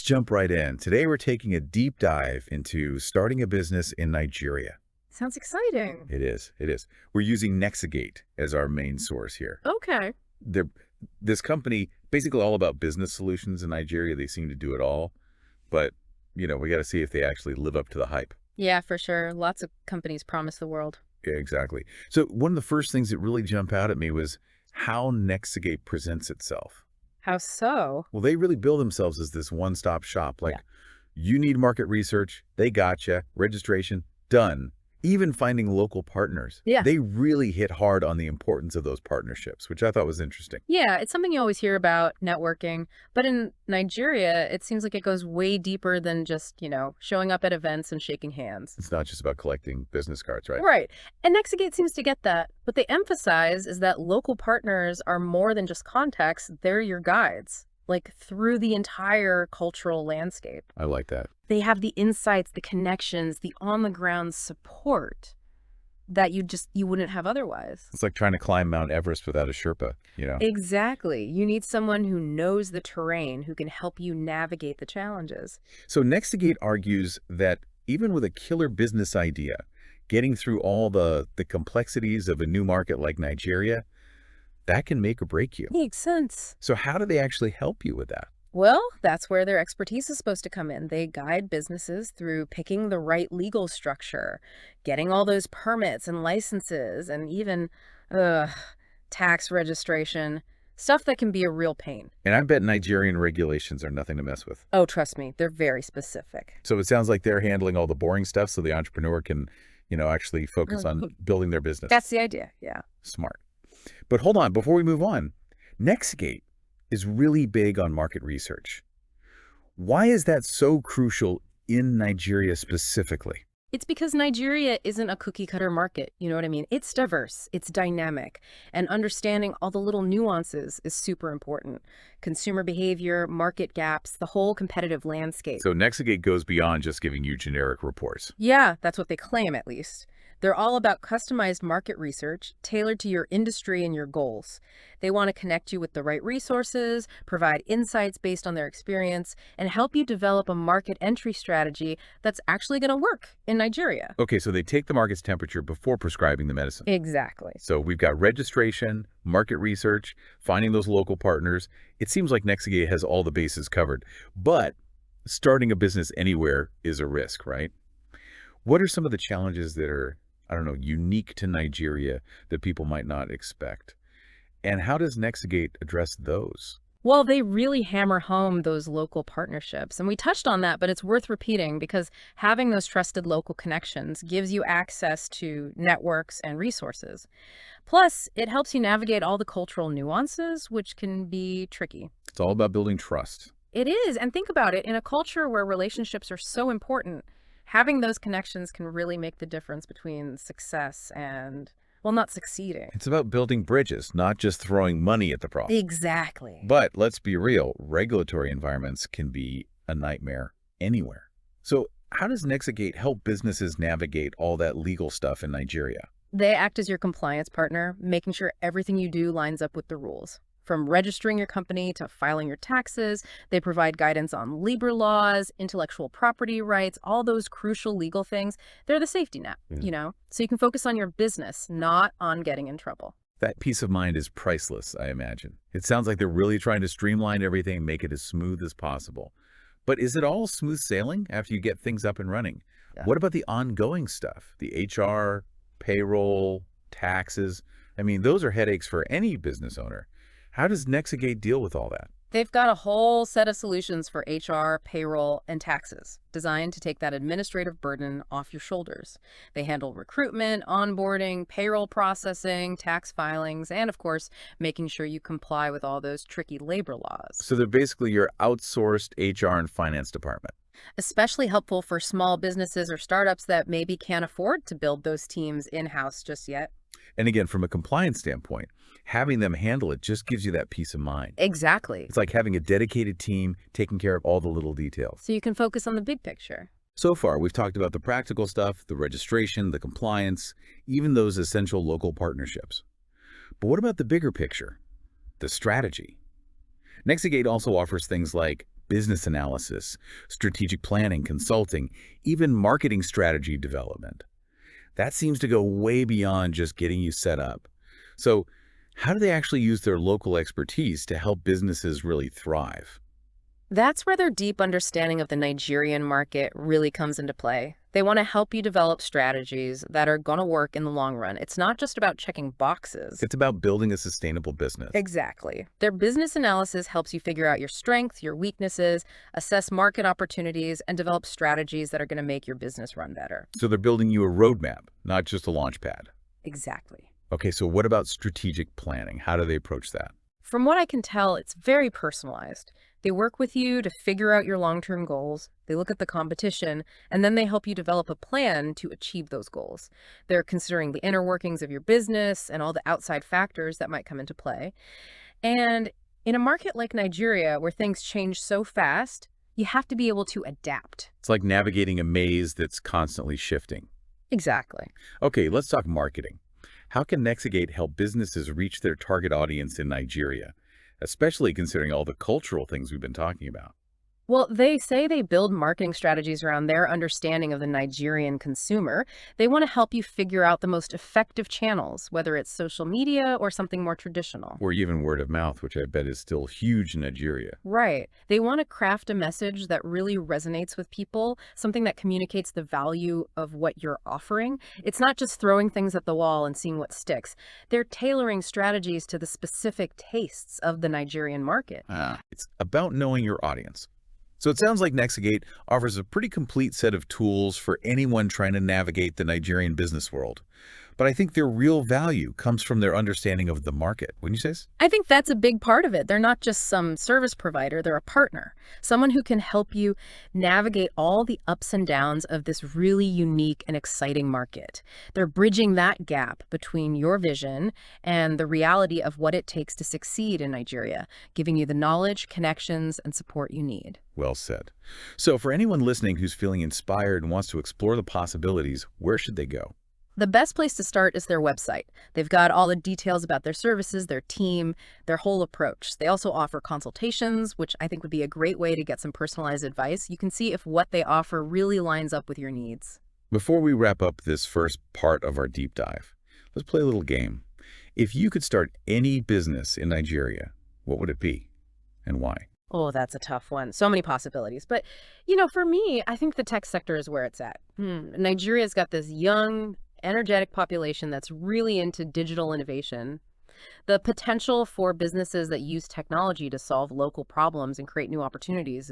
Let's jump right in. Today we're taking a deep dive into starting a business in Nigeria. Sounds exciting. It is. It is. We're using Nexogate as our main source here. Okay. They're, this company, basically all about business solutions in Nigeria. They seem to do it all. But, we got to see if they actually live up to the hype. Yeah, for sure. Lots of companies promise the world. Yeah, exactly. So one of the first things that really jumped out at me was how Nexogate presents itself. How so? Well, they really build themselves as this one-stop shop. Like, Yeah. you need market research, they gotcha, registration, done. Even finding local partners. Yeah. They really hit hard on the importance of those partnerships, which I thought was interesting. Yeah, it's something you always hear about, networking. But in Nigeria, it seems like it goes way deeper than just, showing up at events and shaking hands. It's not just about collecting business cards, right? Right. And Nexogate seems to get that. What they emphasize is that local partners are more than just contacts, they're your guides, like through the entire cultural landscape. I like that. They have the insights, the connections, the on-the-ground support that you wouldn't have otherwise. It's like trying to climb Mount Everest without a Sherpa. Exactly. You need someone who knows the terrain, who can help you navigate the challenges. So Nextigate argues that even with a killer business idea, getting through all the complexities of a new market like Nigeria, that can make or break you. Makes sense. So how do they actually help you with that? Well, that's where their expertise is supposed to come in. They guide businesses through picking the right legal structure, getting all those permits and licenses, and even tax registration, stuff that can be a real pain. And I bet Nigerian regulations are nothing to mess with. Oh, trust me, they're very specific. So it sounds like they're handling all the boring stuff so the entrepreneur can, actually focus on building their business. That's the idea, yeah. Smart. But hold on, before we move on, Nexogate is really big on market research. Why is that so crucial in Nigeria specifically? It's because Nigeria isn't a cookie-cutter market, you know what I mean? It's diverse, it's dynamic, and understanding all the little nuances is super important. Consumer behavior, market gaps, the whole competitive landscape. So Nexogate goes beyond just giving you generic reports. Yeah, that's what they claim at least. They're all about customized market research tailored to your industry and your goals. They want to connect you with the right resources, provide insights based on their experience, and help you develop a market entry strategy that's actually going to work in Nigeria. Okay, so they take the market's temperature before prescribing the medicine. Exactly. So we've got registration, market research, finding those local partners. It seems like Nexogate has all the bases covered, but starting a business anywhere is a risk, right? What are some of the challenges that are, unique to Nigeria that people might not expect? And how does Nexogate address those? Well, they really hammer home those local partnerships. And we touched on that, but it's worth repeating because having those trusted local connections gives you access to networks and resources. Plus, it helps you navigate all the cultural nuances, which can be tricky. It's all about building trust. It is. And think about it, in a culture where relationships are so important, having those connections can really make the difference between success and, well, not succeeding. It's about building bridges, not just throwing money at the problem. Exactly. But let's be real, regulatory environments can be a nightmare anywhere. So how does Nexogate help businesses navigate all that legal stuff in Nigeria? They act as your compliance partner, making sure everything you do lines up with the rules. From registering your company to filing your taxes, they provide guidance on labor laws, intellectual property rights, all those crucial legal things. They're the safety net, so you can focus on your business, not on getting in trouble. That peace of mind is priceless, I imagine. It sounds like they're really trying to streamline everything, make it as smooth as possible. But is it all smooth sailing after you get things up and running? Yeah. What about the ongoing stuff? The HR, payroll, taxes? Those are headaches for any business owner. How does Nexogate deal with all that? They've got a whole set of solutions for HR, payroll, and taxes, designed to take that administrative burden off your shoulders. They handle recruitment, onboarding, payroll processing, tax filings, and of course, making sure you comply with all those tricky labor laws. So they're basically your outsourced HR and finance department. Especially helpful for small businesses or startups that maybe can't afford to build those teams in-house just yet. And again, from a compliance standpoint, having them handle it just gives you that peace of mind. Exactly. It's like having a dedicated team taking care of all the little details. So you can focus on the big picture. So far, we've talked about the practical stuff, the registration, the compliance, even those essential local partnerships. But what about the bigger picture? The strategy. Nexogate also offers things like business analysis, strategic planning, consulting, even marketing strategy development. That seems to go way beyond just getting you set up. So, how do they actually use their local expertise to help businesses really thrive? That's where their deep understanding of the Nigerian market really comes into play. They want to help you develop strategies that are going to work in the long run. It's not just about checking boxes. It's about building a sustainable business. Exactly. Their business analysis helps you figure out your strengths, your weaknesses, assess market opportunities, and develop strategies that are going to make your business run better. So they're building you a roadmap, not just a launch pad. Exactly. Okay, so what about strategic planning? How do they approach that? From what I can tell, it's very personalized. They work with you to figure out your long-term goals, they look at the competition, and then they help you develop a plan to achieve those goals. They're considering the inner workings of your business and all the outside factors that might come into play. And in a market like Nigeria, where things change so fast, you have to be able to adapt. It's like navigating a maze that's constantly shifting. Exactly. Okay, let's talk marketing. How can Nexogate help businesses reach their target audience in Nigeria, especially considering all the cultural things we've been talking about? Well, they say they build marketing strategies around their understanding of the Nigerian consumer. They want to help you figure out the most effective channels, whether it's social media or something more traditional. Or even word of mouth, which I bet is still huge in Nigeria. Right. They want to craft a message that really resonates with people, something that communicates the value of what you're offering. It's not just throwing things at the wall and seeing what sticks. They're tailoring strategies to the specific tastes of the Nigerian market. It's about knowing your audience. So it sounds like Nexogate offers a pretty complete set of tools for anyone trying to navigate the Nigerian business world. But I think their real value comes from their understanding of the market. Wouldn't you say? I think that's a big part of it. They're not just some service provider, they're a partner, someone who can help you navigate all the ups and downs of this really unique and exciting market. They're bridging that gap between your vision and the reality of what it takes to succeed in Nigeria, giving you the knowledge, connections, and support you need. Well said. So for anyone listening who's feeling inspired and wants to explore the possibilities, where should they go? The best place to start is their website. They've got all the details about their services, their team, their whole approach. They also offer consultations, which I think would be a great way to get some personalized advice. You can see if what they offer really lines up with your needs. Before we wrap up this first part of our deep dive, let's play a little game. If you could start any business in Nigeria, what would it be and why? Oh, that's a tough one. So many possibilities. But, for me, I think the tech sector is where it's at. Nigeria's got this young, energetic population that's really into digital innovation. The potential for businesses that use technology to solve local problems and create new opportunities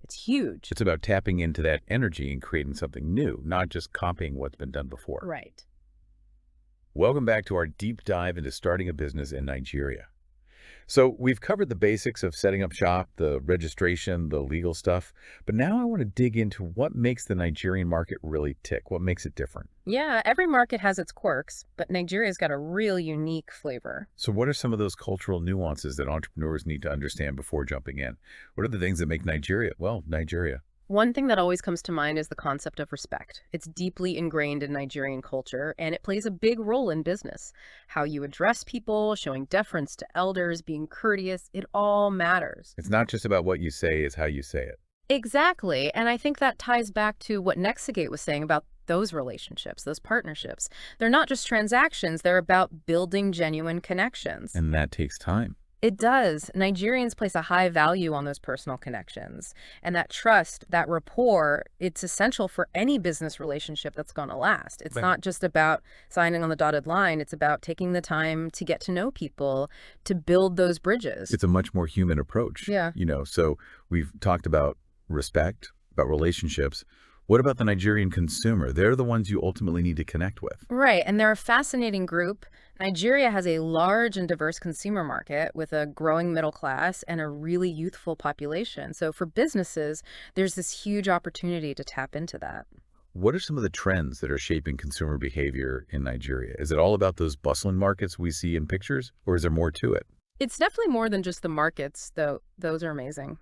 it's huge. It's about tapping into that energy and creating something new, not just copying what's been done before. Right. Welcome back to our deep dive into starting a business in Nigeria. So we've covered the basics of setting up shop, the registration, the legal stuff, but now I want to dig into what makes the Nigerian market really tick, what makes it different. Yeah, every market has its quirks, but Nigeria's got a real unique flavor. So what are some of those cultural nuances that entrepreneurs need to understand before jumping in? What are the things that make Nigeria, well, Nigeria? One thing that always comes to mind is the concept of respect. It's deeply ingrained in Nigerian culture, and it plays a big role in business. How you address people, showing deference to elders, being courteous, it all matters. It's not just about what you say, it's how you say it. Exactly, and I think that ties back to what Nexogate was saying about those relationships, those partnerships. They're not just transactions, they're about building genuine connections. And that takes time. It does. Nigerians place a high value on those personal connections. And that trust, that rapport, it's essential for any business relationship that's going to last. It's Right. not just about signing on the dotted line. It's about taking the time to get to know people, to build those bridges. It's a much more human approach. Yeah. So we've talked about respect, about relationships. What about the Nigerian consumer? They're the ones you ultimately need to connect with. Right, and they're a fascinating group. Nigeria has a large and diverse consumer market with a growing middle class and a really youthful population. So for businesses, there's this huge opportunity to tap into that. What are some of the trends that are shaping consumer behavior in Nigeria? Is it all about those bustling markets we see in pictures, or is there more to it? It's definitely more than just the markets, though those are amazing.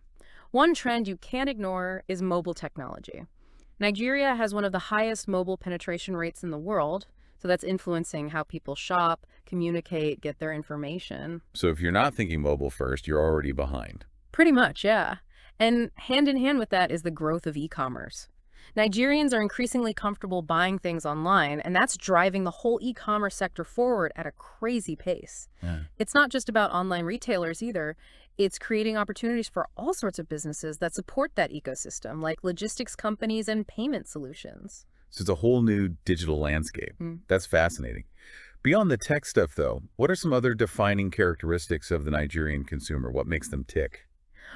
One trend you can't ignore is mobile technology. Nigeria has one of the highest mobile penetration rates in the world, so that's influencing how people shop, communicate, get their information. So if you're not thinking mobile first, you're already behind. Pretty much, yeah. And hand in hand with that is the growth of e-commerce. Nigerians are increasingly comfortable buying things online, and that's driving the whole e-commerce sector forward at a crazy pace. Yeah. It's not just about online retailers either. It's creating opportunities for all sorts of businesses that support that ecosystem, like logistics companies and payment solutions. So it's a whole new digital landscape. Mm. That's fascinating. Beyond the tech stuff, though, what are some other defining characteristics of the Nigerian consumer? What makes them tick?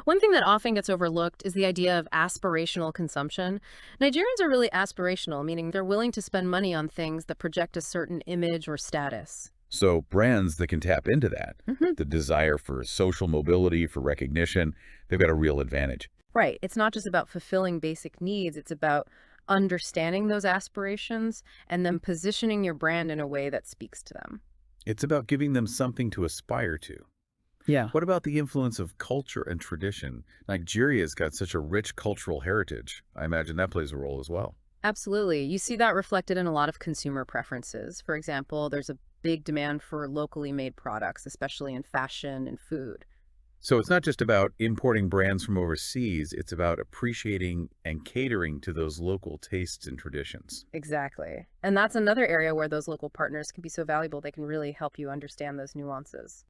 One thing that often gets overlooked is the idea of aspirational consumption. Nigerians are really aspirational, meaning they're willing to spend money on things that project a certain image or status. So brands that can tap into that, Mhm. the desire for social mobility, for recognition, they've got a real advantage. Right. It's not just about fulfilling basic needs, it's about understanding those aspirations and then positioning your brand in a way that speaks to them. It's about giving them something to aspire to. Yeah. What about the influence of culture and tradition? Nigeria's got such a rich cultural heritage. I imagine that plays a role as well. Absolutely. You see that reflected in a lot of consumer preferences. For example, there's a big demand for locally made products, especially in fashion and food. So it's not just about importing brands from overseas, it's about appreciating and catering to those local tastes and traditions. Exactly. And that's another area where those local partners can be so valuable. They can really help you understand those nuances.